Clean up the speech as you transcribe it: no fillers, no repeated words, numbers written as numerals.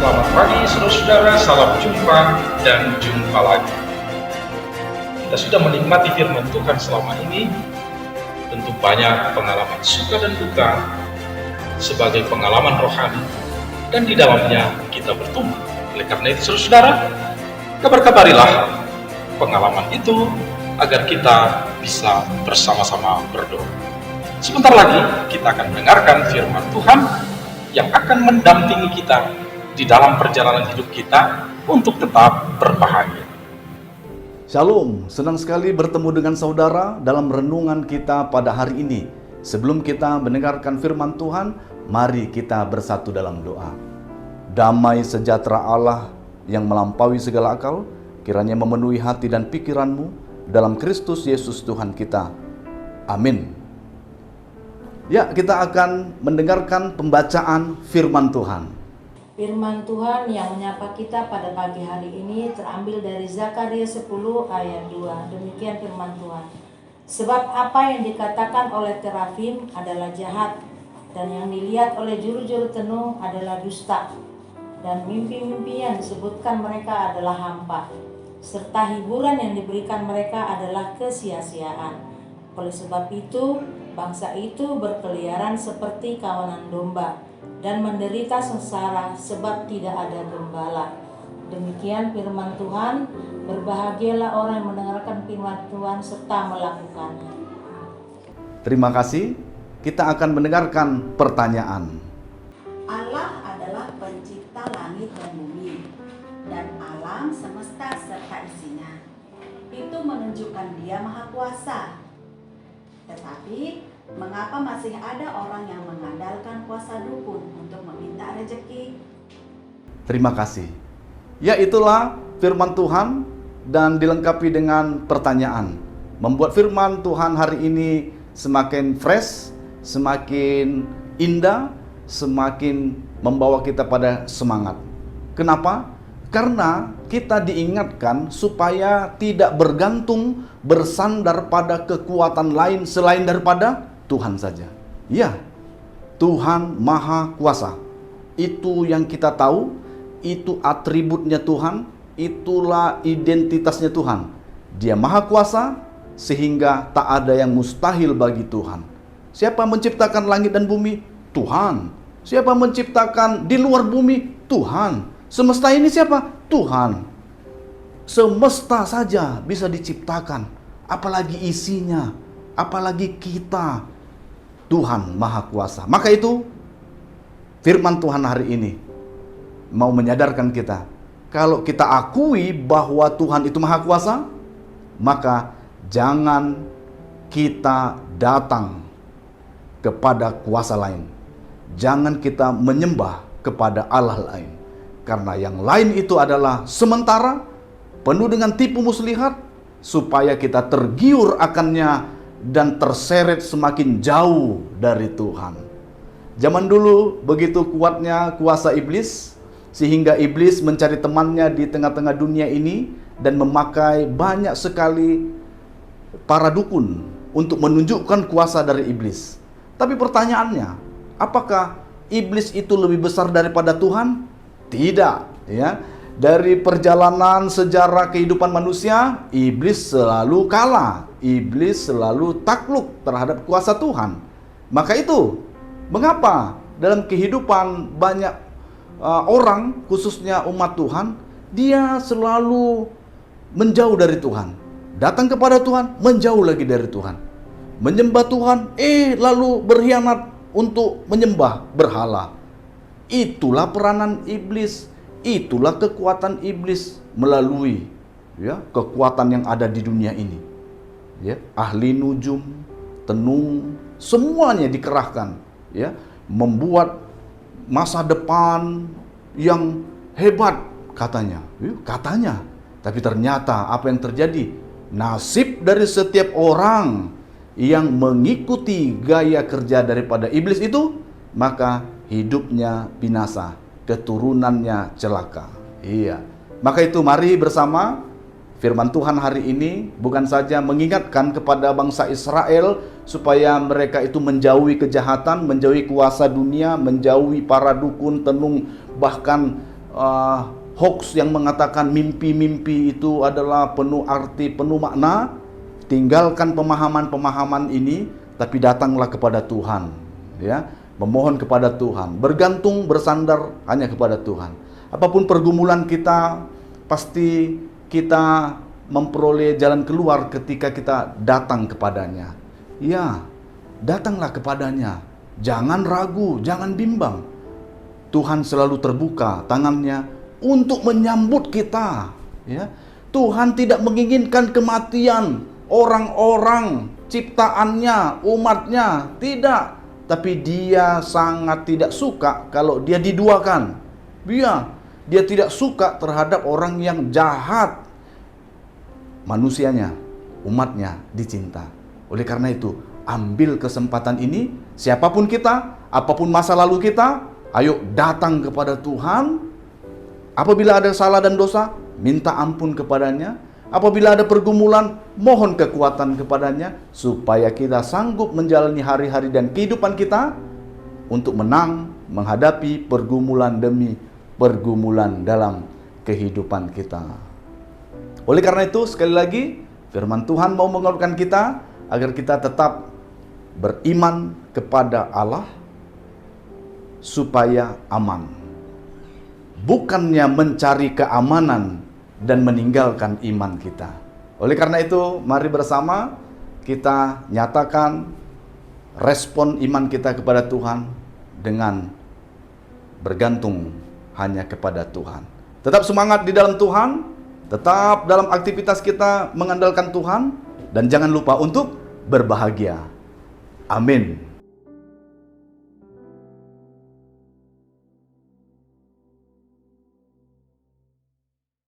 Selamat pagi saudara-saudara, salam jumpa dan jumpa lagi. Kita sudah menikmati firman Tuhan selama ini, tentu banyak pengalaman suka dan duka sebagai pengalaman rohani, dan di dalamnya kita bertumbuh. Oleh karena itu saudara-saudara, kabar-kabarilah pengalaman itu agar kita bisa bersama-sama berdoa. Sebentar lagi kita akan mendengarkan firman Tuhan yang akan mendampingi kita di dalam perjalanan hidup kita untuk tetap berbahagia. Shalom, senang sekali bertemu dengan saudara dalam renungan kita pada hari ini. Sebelum kita mendengarkan firman Tuhan, mari kita bersatu dalam doa. Damai sejahtera Allah yang melampaui segala akal, kiranya memenuhi hati dan pikiranmu dalam Kristus Yesus Tuhan kita. Amin. Ya, kita akan mendengarkan pembacaan firman Tuhan. Firman Tuhan yang menyapa kita pada pagi hari ini terambil dari Zakaria 10 ayat 2. Demikian firman Tuhan. Sebab apa yang dikatakan oleh terafim adalah jahat, dan yang dilihat oleh juru-juru tenung adalah dusta, dan mimpi-mimpi yang disebutkan mereka adalah hampa, serta hiburan yang diberikan mereka adalah kesia-siaan. Oleh sebab itu, bangsa itu berkeliaran seperti kawanan domba, dan menderita sengsara sebab tidak ada gembala. Demikian firman Tuhan. Berbahagialah orang yang mendengarkan firman Tuhan serta melakukannya. Terima kasih. Kita akan mendengarkan pertanyaan. Allah adalah pencipta langit dan bumi, dan alam semesta serta isinya. Itu menunjukkan Dia Maha Kuasa. Tetapi mengapa masih ada orang yang mengandalkan kuasa dukun untuk meminta rezeki? Terima kasih. Ya, itulah firman Tuhan dan dilengkapi dengan pertanyaan. Membuat firman Tuhan hari ini semakin fresh, semakin indah, semakin membawa kita pada semangat. Kenapa? Karena kita diingatkan supaya tidak bergantung, bersandar pada kekuatan lain selain daripada Tuhan saja. Ya, Tuhan Maha Kuasa. Itu yang kita tahu, itu atributnya Tuhan, itulah identitasnya Tuhan. Dia Maha Kuasa sehingga tak ada yang mustahil bagi Tuhan. Siapa menciptakan langit dan bumi? Tuhan. Siapa menciptakan di luar bumi? Tuhan. Semesta ini siapa? Tuhan. Semesta saja bisa diciptakan, apalagi isinya, apalagi kita. Tuhan Maha Kuasa. Maka itu firman Tuhan hari ini mau menyadarkan kita, kalau kita akui bahwa Tuhan itu Maha Kuasa, maka jangan kita datang kepada kuasa lain. Jangan kita menyembah kepada Allah lain. Karena yang lain itu adalah sementara, penuh dengan tipu muslihat, supaya kita tergiur akannya dan terseret semakin jauh dari Tuhan. Zaman dulu begitu kuatnya kuasa iblis, sehingga iblis mencari temannya di tengah-tengah dunia ini dan memakai banyak sekali para dukun untuk menunjukkan kuasa dari iblis. Tapi pertanyaannya, apakah iblis itu lebih besar daripada Tuhan? Tidak, ya. Dari perjalanan sejarah kehidupan manusia, iblis selalu kalah, iblis selalu takluk terhadap kuasa Tuhan. Maka itu, mengapa dalam kehidupan banyak orang, khususnya umat Tuhan, dia selalu menjauh dari Tuhan. Datang kepada Tuhan, menjauh lagi dari Tuhan. Menyembah Tuhan, lalu berkhianat untuk menyembah berhala. Itulah peranan iblis, itulah kekuatan iblis melalui kekuatan yang ada di dunia ini. Ya, ahli nujum, tenung, semuanya dikerahkan, membuat masa depan yang hebat katanya. Tapi ternyata apa yang terjadi? Nasib dari setiap orang yang mengikuti gaya kerja daripada iblis itu, maka hidupnya binasa, keturunannya celaka. Iya. Maka itu mari bersama firman Tuhan hari ini bukan saja mengingatkan kepada bangsa Israel supaya mereka itu menjauhi kejahatan, menjauhi kuasa dunia, menjauhi para dukun, tenung, bahkan hoax yang mengatakan mimpi-mimpi itu adalah penuh arti, penuh makna. Tinggalkan pemahaman-pemahaman ini, tapi datanglah kepada Tuhan, ya, memohon kepada Tuhan, bergantung, bersandar hanya kepada Tuhan. Apapun pergumulan kita, pasti kita memperoleh jalan keluar ketika kita datang kepadanya. Ya, datanglah kepadanya. Jangan ragu, jangan bimbang. Tuhan selalu terbuka tangannya untuk menyambut kita, ya. Tuhan tidak menginginkan kematian orang-orang ciptaannya, umatnya, tidak. Tapi dia sangat tidak suka kalau dia diduakan. Dia tidak suka terhadap orang yang jahat. Manusianya, umatnya dicinta. Oleh karena itu, ambil kesempatan ini, siapapun kita, apapun masa lalu kita, ayo datang kepada Tuhan. Apabila ada salah dan dosa, minta ampun kepadanya. Apabila ada pergumulan, mohon kekuatan kepadanya, supaya kita sanggup menjalani hari-hari dan kehidupan kita untuk menang menghadapi pergumulan demi pergumulan dalam kehidupan kita. Oleh karena itu, sekali lagi, firman Tuhan mau menguatkan kita agar kita tetap beriman kepada Allah supaya aman. Bukannya mencari keamanan dan meninggalkan iman kita. Oleh karena itu, mari bersama kita nyatakan respon iman kita kepada Tuhan dengan bergantung hanya kepada Tuhan. Tetap semangat di dalam Tuhan, tetap dalam aktivitas kita mengandalkan Tuhan, dan jangan lupa untuk berbahagia. Amin.